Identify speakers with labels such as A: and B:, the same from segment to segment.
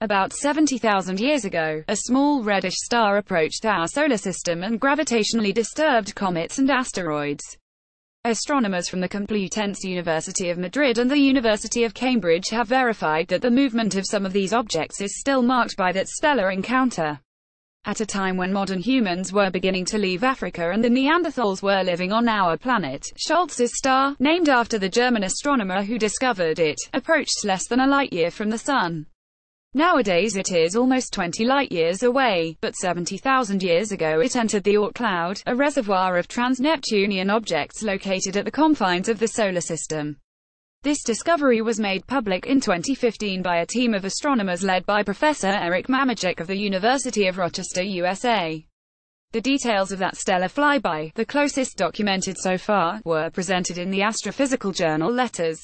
A: About 70,000 years ago, a small reddish star approached our solar system and gravitationally disturbed comets and asteroids. Astronomers from the Complutense University of Madrid and the University of Cambridge have verified that the movement of some of these objects is still marked by that stellar encounter. At a time when modern humans were beginning to leave Africa and the Neanderthals were living on our planet, Scholz's star, named after the German astronomer who discovered it, approached less than a light-year from the Sun. Nowadays it is almost 20 light-years away, but 70,000 years ago it entered the Oort cloud, a reservoir of trans-Neptunian objects located at the confines of the solar system. This discovery was made public in 2015 by a team of astronomers led by Professor Eric Mamajek of the University of Rochester, USA. The details of that stellar flyby, the closest documented so far, were presented in the astrophysical journal Letters.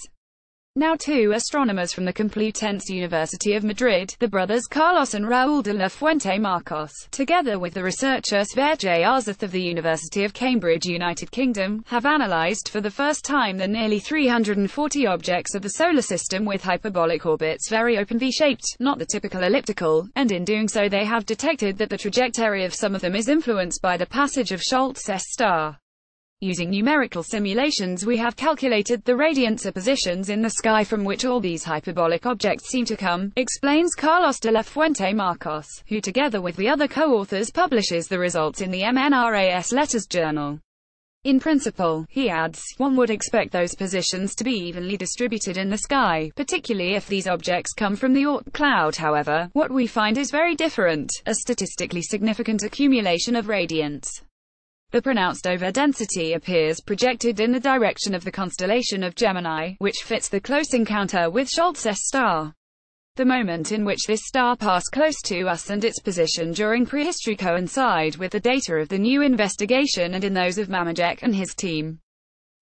A: Now two astronomers from the Complutense University of Madrid, the brothers Carlos and Raúl de la Fuente Marcos, together with the researcher Sverre J. Arzeth of the University of Cambridge, United Kingdom, have analyzed for the first time the nearly 340 objects of the solar system with hyperbolic orbits very open V-shaped, not the typical elliptical, and in doing so they have detected that the trajectory of some of them is influenced by the passage of Scholz's star. Using numerical simulations we have calculated the radiance positions in the sky from which all these hyperbolic objects seem to come, explains Carlos de la Fuente Marcos, who together with the other co-authors publishes the results in the MNRAS Letters journal. In principle, he adds, one would expect those positions to be evenly distributed in the sky, particularly if these objects come from the Oort cloud. However, what we find is very different, a statistically significant accumulation of radiance. The pronounced overdensity appears projected in the direction of the constellation of Gemini, which fits the close encounter with Scholz's star. The moment in which this star passed close to us and its position during prehistory coincide with the data of the new investigation and in those of Mamajek and his team.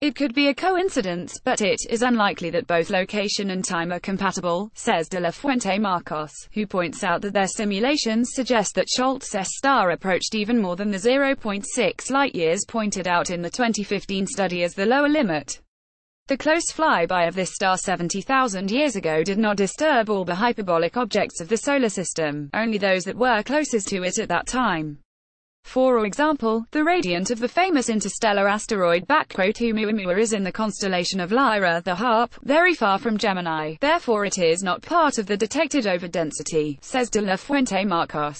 A: It could be a coincidence, but it is unlikely that both location and time are compatible, says de la Fuente Marcos, who points out that their simulations suggest that Scholz's star approached even more than the 0.6 light-years pointed out in the 2015 study as the lower limit. The close flyby of this star 70,000 years ago did not disturb all the hyperbolic objects of the solar system, only those that were closest to it at that time. For example, the radiant of the famous interstellar asteroid Oumuamua is in the constellation of Lyra, the Harp, very far from Gemini, therefore it is not part of the detected overdensity, says de la Fuente Marcos.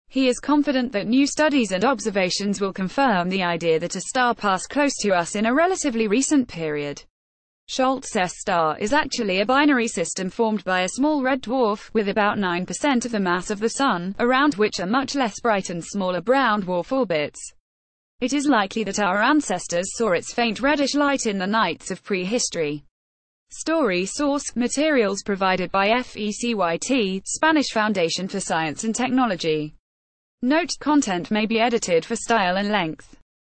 A: He is confident that new studies and observations will confirm the idea that a star passed close to us in a relatively recent period. Scholz's star is actually a binary system formed by a small red dwarf, with about 9% of the mass of the Sun, around which are much less bright and smaller brown dwarf orbits. It is likely that our ancestors saw its faint reddish light in the nights of prehistory. Story source: materials provided by FECYT, Spanish Foundation for Science and Technology. Note: content may be edited for style and length.